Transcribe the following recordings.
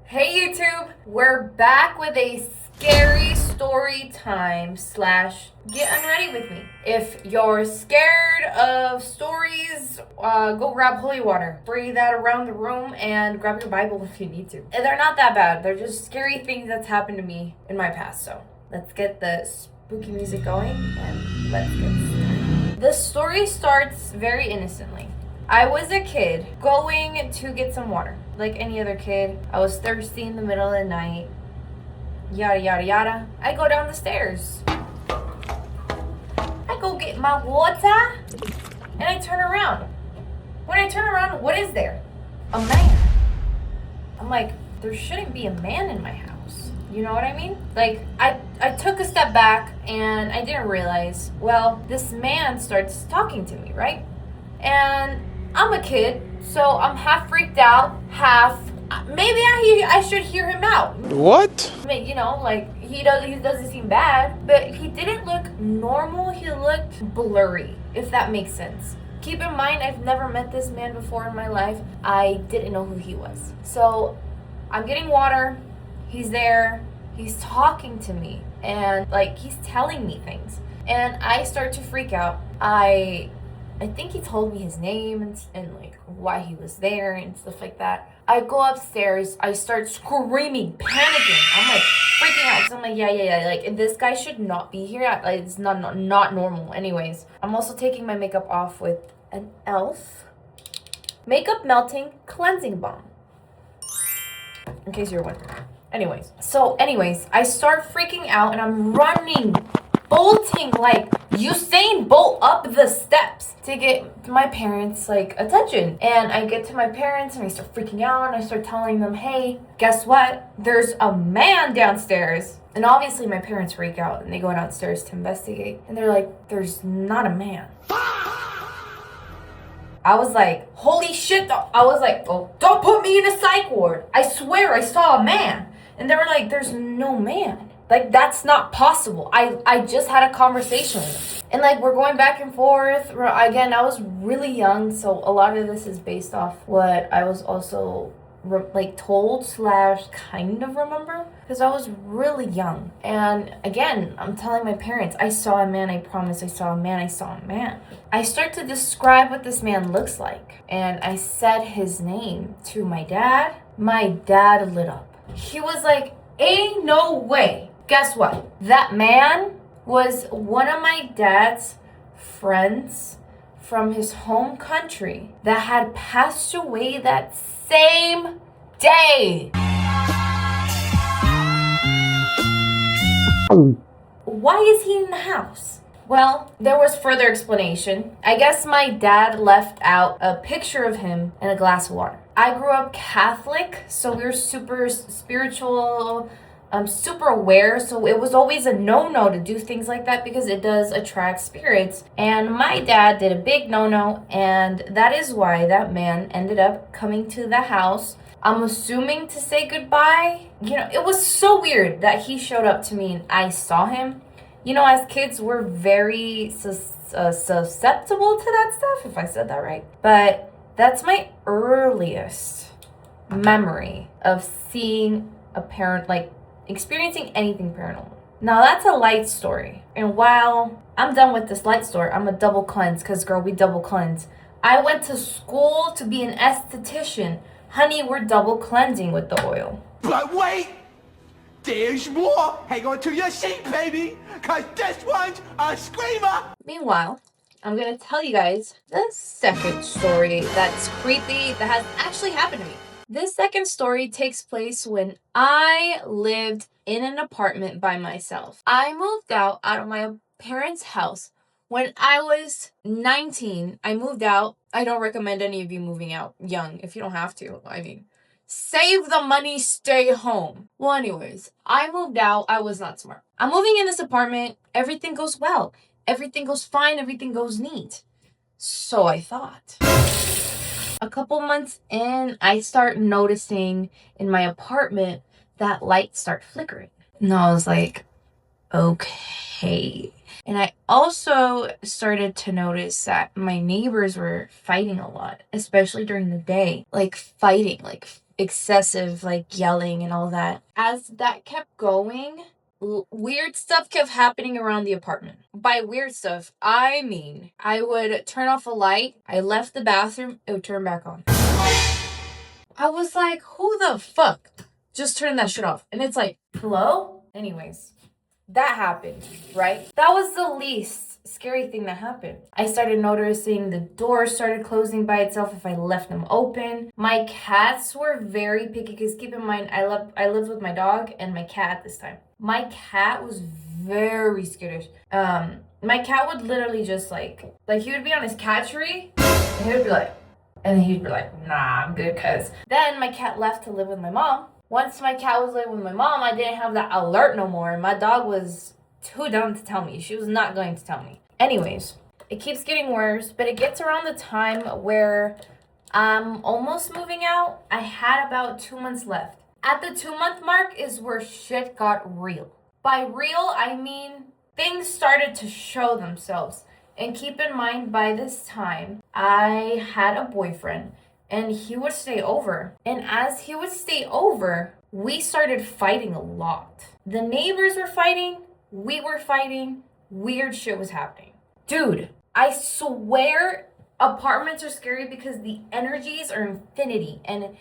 Hey YouTube, we're back with a scary story time slash get unready with me. If you're scared of stories, go grab holy water, spray that around the room, and grab your Bible if you need to. And they're not that bad, they're just scary things that's happened to me in my past. So let's get the spooky music going and let's get started. The story starts very innocently. I was a kid going to get some water, like any other kid. I was thirsty in the middle of the night. Yada, yada, yada. I go down the stairs. I go get my water, and I turn around. When I turn around, what is there? A man. I'm like, there shouldn't be a man in my house. You know what I mean? Like, I took a step back, and I didn't realize, well, this man starts talking to me, right? And I'm a kid, so I'm half freaked out, half maybe I should hear him out. What? I mean, like he doesn't seem bad, but he didn't look normal. He looked blurry, if that makes sense. Keep in mind, I've never met this man before in my life. I didn't know who he was. So I'm getting water. He's there. He's talking to me, and like he's telling me things, and I start to freak out. I think he told me his name and like why he was there and stuff like that. I go upstairs. I start screaming, panicking. I'm like freaking out because I'm like, yeah. Like this guy should not be here. Like, it's not normal. Anyways, I'm also taking my makeup off with an elf makeup melting cleansing balm. In case you're wondering. Anyways, I start freaking out and I'm running, bolting like Usain Bolt up the steps to get my parents like attention. And I get to my parents and I start freaking out and I start telling them, hey, guess what? There's a man downstairs. And obviously my parents freak out and they go downstairs to investigate. And they're like, there's not a man. I was like, holy shit. I was like, oh, don't put me in a psych ward. I swear I saw a man. And they were like, there's no man. Like, that's not possible. I just had a conversation with him. And, like, we're going back and forth. Again, I was really young, so a lot of this is based off what I was also, told slash kind of remember. Because I was really young. And, again, I'm telling my parents, I saw a man, I promise I saw a man, I saw a man. I start to describe what this man looks like. And I said his name to my dad. My dad lit up. He was like, ain't no way. Guess what? That man was one of my dad's friends from his home country that had passed away that same day. Why is he in the house? Well, there was further explanation. I guess my dad left out a picture of him and a glass of water. I grew up Catholic, so we were super spiritual, super aware, so it was always a no-no to do things like that because it does attract spirits. And my dad did a big no-no, and that is why that man ended up coming to the house. I'm assuming to say goodbye. It was so weird that he showed up to me and I saw him. As kids, we're very susceptible to that stuff, if I said that right. But that's my earliest memory of seeing a parent, like experiencing anything paranormal. Now, that's a light story. And while I'm done with this light story, I'm a double cleanse, because, girl, we double cleanse. I went to school to be an esthetician. Honey, we're double cleansing with the oil. But wait! There's more! Hang on to your seat, baby! Cause this one's a screamer! Meanwhile, I'm gonna tell you guys the second story that's creepy that has actually happened to me. This second story takes place when I lived in an apartment by myself. I moved out of my parents' house when I was 19. I moved out. I don't recommend any of you moving out young if you don't have to. I mean, save the money, stay home. Well, anyways, I moved out. I was not smart. I'm moving in this apartment. Everything goes well. Everything goes fine. Everything goes neat. So I thought. A couple months in, I start noticing in my apartment that lights start flickering. And I was like, okay. And I also started to notice that my neighbors were fighting a lot, especially during the day. Like fighting, like excessive, like yelling and all that. As that kept going, weird stuff kept happening around the apartment. By weird stuff, I mean I would turn off a light, I left the bathroom, it would turn back on. I was like, who the fuck just turned that shit off? And it's like, hello? Anyways, that happened, right? That was the least scary thing that happened. I started noticing the door started closing by itself if I left them open. My cats were very picky because keep in mind, I lived with my dog and my cat at this time. My cat was very skittish. My cat would literally just like he would be on his cat tree and he would be like, and he'd be like, nah, I'm good, cuz. Then my cat left to live with my mom. Once my cat was living with my mom, I didn't have that alert no more. My dog was too dumb to tell me. She was not going to tell me. Anyways, it keeps getting worse, but it gets around the time where I'm almost moving out. I had about 2 months left. At the 2-month mark is where shit got real. By real, I mean things started to show themselves. And keep in mind, by this time, I had a boyfriend and he would stay over. And as he would stay over, we started fighting a lot. The neighbors were fighting, we were fighting, weird shit was happening. Dude, I swear apartments are scary because the energies are infinity and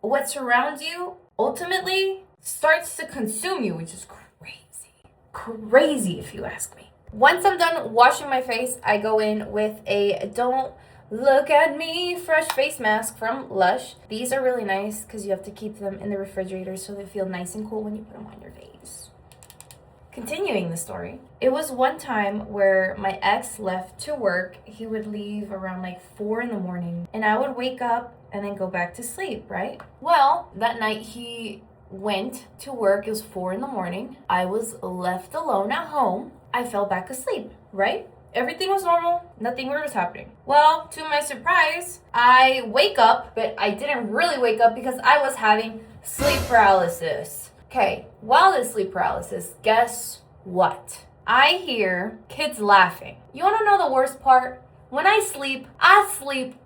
what surrounds you ultimately starts to consume you, which is crazy. Crazy if you ask me. Once I'm done washing my face, I go in with a Don't Look at Me fresh face mask from Lush. These are really nice because you have to keep them in the refrigerator so they feel nice and cool when you put them on your face. Continuing the story, it was one time where my ex left to work. He would leave around like 4 in the morning and I would wake up and then go back to sleep, right? Well, that night he went to work. It was 4 in the morning. I was left alone at home. I fell back asleep, right? Everything was normal. Nothing weird was happening. Well, to my surprise, I wake up, but I didn't really wake up because I was having sleep paralysis. Okay, while this sleep paralysis, guess what? I hear kids laughing. You want to know the worst part? When I sleep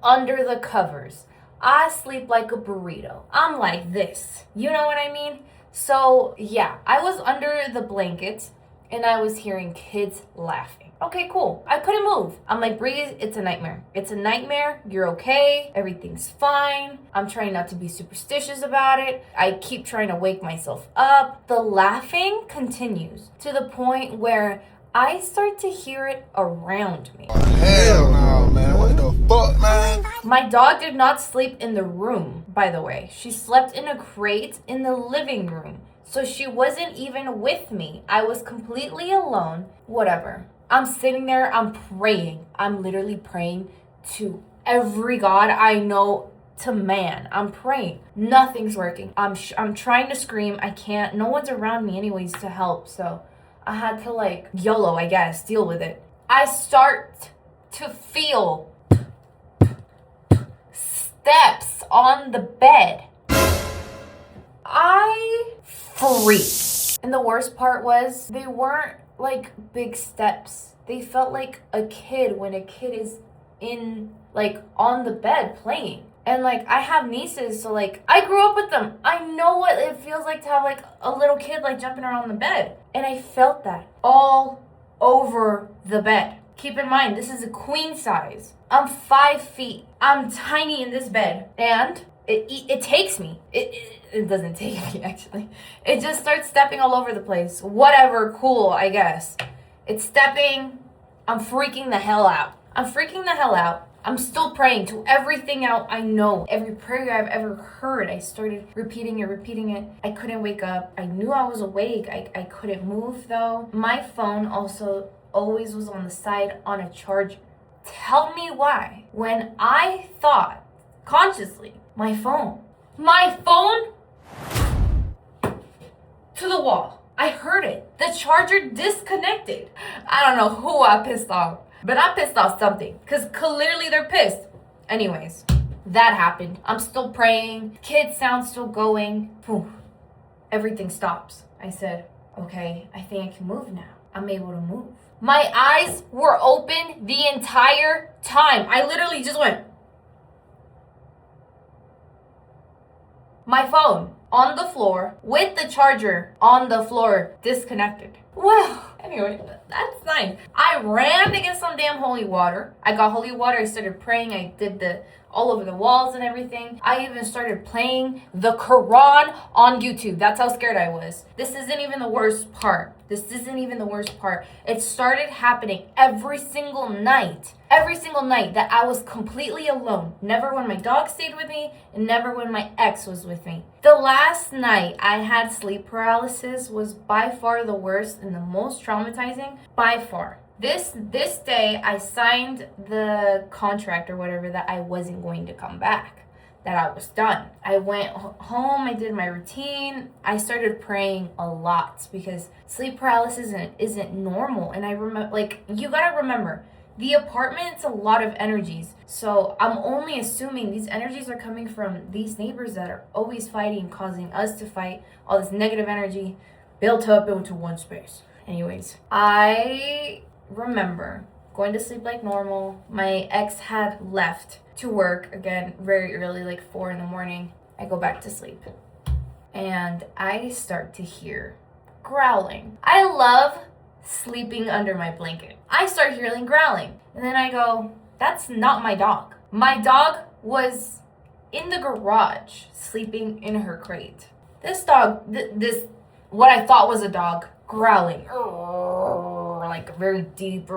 under the covers. I sleep like a burrito. I'm like this. You know what I mean? So, yeah, I was under the blankets and I was hearing kids laughing. Okay, cool. I couldn't move. I'm like, Breeze, it's a nightmare. It's a nightmare. You're okay. Everything's fine. I'm trying not to be superstitious about it. I keep trying to wake myself up. The laughing continues to the point where I start to hear it around me. Oh, hell no, man. What the fuck, man? My dog did not sleep in the room, by the way. She slept in a crate in the living room. So she wasn't even with me. I was completely alone. Whatever. I'm sitting there, I'm praying. I'm literally praying to every God I know to man. I'm praying. Nothing's working. I'm trying to scream. I can't. No one's around me anyways to help. So I had to like YOLO, I guess, deal with it. I start to feel steps on the bed. I freaked. And the worst part was they weren't like big steps. They felt like a kid when a kid is in like on the bed playing. And like I have nieces, so like I grew up with them. I know what it feels like to have like a little kid like jumping around the bed. And I felt that all over the bed. Keep in mind, this is a queen size. I'm 5 feet. I'm tiny in this bed. And it takes me. It doesn't take me, actually. It just starts stepping all over the place. Whatever, cool, I guess. It's stepping. I'm freaking the hell out. I'm still praying to everything out I know. Every prayer I've ever heard, I started repeating it. I couldn't wake up. I knew I was awake. I couldn't move, though. My phone also always was on the side on a charger. Tell me why. When I thought, consciously, my phone to the wall. I heard it. The charger disconnected. I don't know who I pissed off, but I pissed off something because clearly they're pissed. Anyways, that happened. I'm still praying. Kid sound still going. Poof. Everything stops. I said, okay, I think I can move now. I'm able to move. My eyes were open the entire time. I literally just went. my phone on the floor with the charger on the floor disconnected. Well, anyway, that's nice. I ran to get some damn holy water. I got holy water. I started praying. I did the all over the walls and everything. I even started playing the Quran on YouTube. That's how scared I was. This isn't even the worst part. This isn't even the worst part. It started happening every single night. Every single night that I was completely alone. Never when my dog stayed with me, and never when my ex was with me. The last night I had sleep paralysis was by far the worst and the most traumatizing. By far. This day, I signed the contract or whatever that I wasn't going to come back, that I was done. I went home, I did my routine. I started praying a lot because sleep paralysis isn't normal. And I remember, like, you gotta remember, the apartment's a lot of energies. So I'm only assuming these energies are coming from these neighbors that are always fighting, causing us to fight, all this negative energy built up into one space. Anyways, I remember going to sleep like normal. My ex had left to work again very early, like 4 a.m. I go back to sleep and I start to hear growling. I love sleeping under my blanket. I start hearing growling and then I go, that's not my dog. My dog was in the garage sleeping in her crate. This dog, this what I thought was a dog, growling, like very deep.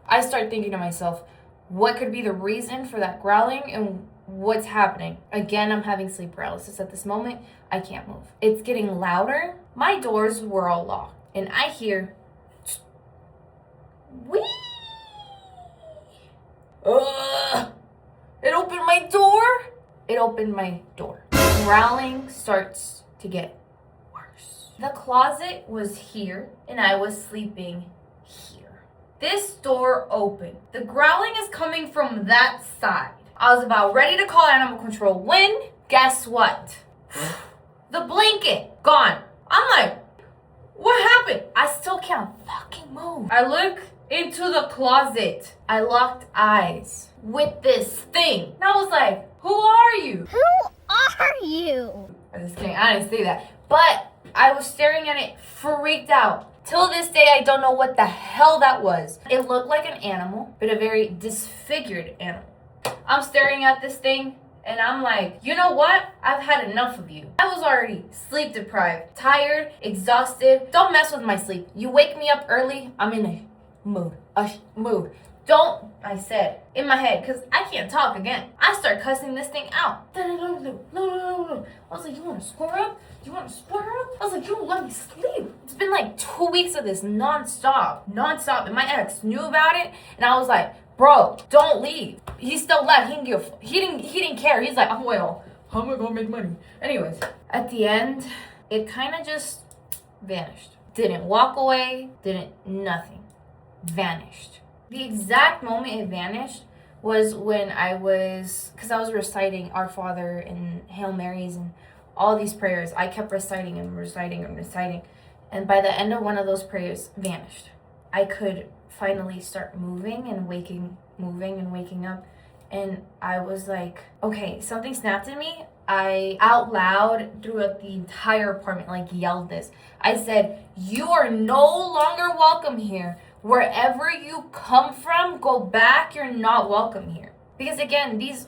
I start thinking to myself, what could be the reason for that growling and what's happening? Again, I'm having sleep paralysis at this moment. I can't move. It's getting louder. My doors were all locked and I hear wee. It opened my door. It opened my door. Growling starts to get worse. The closet was here and I was sleeping here. This door opened. The growling is coming from that side. I was about ready to call animal control when, guess what? The blanket, gone. I'm like, what happened? I still can't fucking move. I look into the closet. I locked eyes with this thing. And I was like, who are you? Who are you? I'm just kidding, I didn't say that. But I was staring at it, freaked out. Till this day, I don't know what the hell that was. It looked like an animal, but a very disfigured animal. I'm staring at this thing, and I'm like, you know what? I've had enough of you. I was already sleep deprived, tired, exhausted. Don't mess with my sleep. You wake me up early, I'm in a mood. Don't, I said, in my head, because I can't talk again. I start cussing this thing out. I was like, you want to square up? You want to square up? I was like, you don't let me sleep. It's been like 2 weeks of this nonstop. And my ex knew about it, and I was like, bro, don't leave. He still left. He didn't care. He's like, oh, well, how am I gonna make money? Anyways, at the end, it kind of just vanished. Didn't walk away, nothing. Vanished. The exact moment it vanished was when because I was reciting Our Father and Hail Marys and all these prayers. I kept reciting. And by the end of one of those prayers, vanished. I could finally start moving and waking up. And I was like, okay, something snapped in me. I out loud throughout the entire apartment, like yelled this. I said, you are no longer welcome here. Wherever you come from, go back. You're not welcome here. Because again, this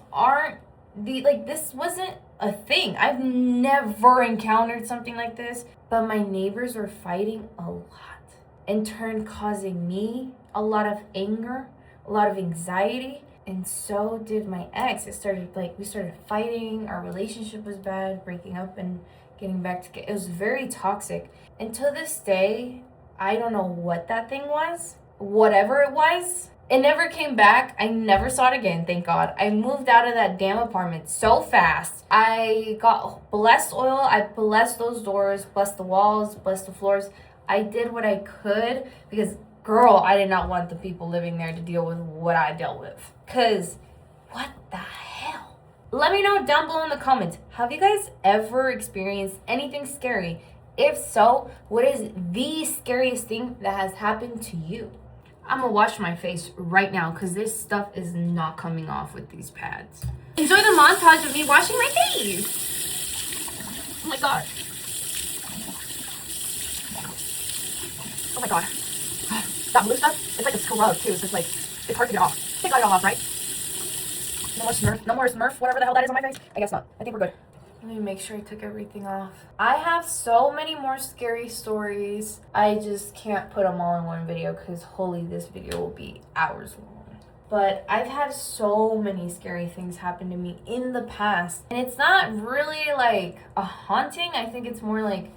wasn't a thing. I've never encountered something like this. But my neighbors were fighting a lot. In turn, causing me a lot of anger, a lot of anxiety. And so did my ex. We started fighting. Our relationship was bad, breaking up and getting back together. It was very toxic. And to this day, I don't know what that thing was. Whatever it was, it never came back. I never saw it again, thank God. I moved out of that damn apartment so fast. I got blessed oil. I blessed those doors, blessed the walls, blessed the floors. I did what I could because, girl, I did not want the people living there to deal with what I dealt with. Because, what the hell? Let me know down below in the comments. Have you guys ever experienced anything scary? If so, what is the scariest thing that has happened to you? I'm gonna wash my face right now because this stuff is not coming off with these pads. Enjoy the montage of me washing my face. Oh my god. Oh my god. That blue stuff, it's like a scrub too, so it's hard to get off. I think I got it all off, right? No more Smurf, whatever the hell that is on my face. I guess not. I think we're good. Let me make sure I took everything off. I have so many more scary stories. I just can't put them all in one video because holy, this video will be hours long. But I've had so many scary things happen to me in the past. And it's not really like a haunting. I think it's more like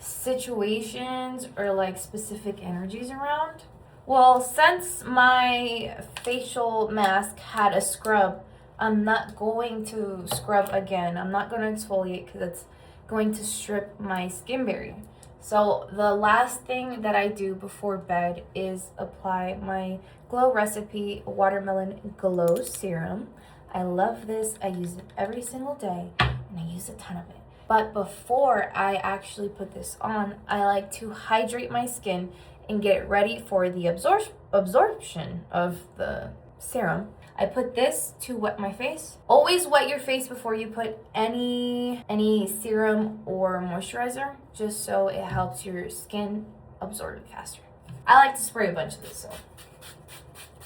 situations or like specific energies around. Well, since my facial mask had a scrub, I'm not going to scrub again. I'm not going to exfoliate because it's going to strip my skin barrier. So the last thing that I do before bed is apply my Glow Recipe Watermelon Glow Serum. I love this. I use it every single day and I use a ton of it. But before I actually put this on, I like to hydrate my skin and get it ready for the absorption of the serum. I put this to wet my face. Always wet your face before you put any serum or moisturizer, just so it helps your skin absorb it faster. I like to spray a bunch of this, so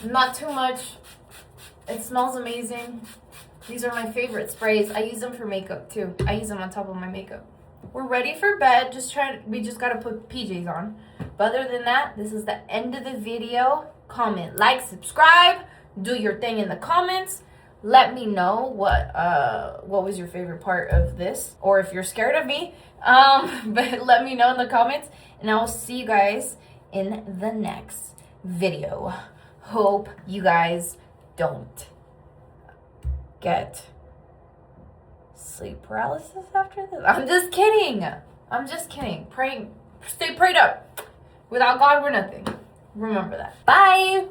not too much. It smells amazing. These are my favorite sprays. I use them for makeup too. I use them on top of my makeup. We're ready for bed. We just gotta put PJs on. But other than that, this is the end of the video. Comment, like, subscribe. Do your thing in the comments. Let me know what was your favorite part of this, or if you're scared of me. But let me know in the comments, and I will see you guys in the next video. Hope you guys don't get sleep paralysis after this. I'm just kidding. Stay prayed up. Without God, we're nothing. Remember that. Bye.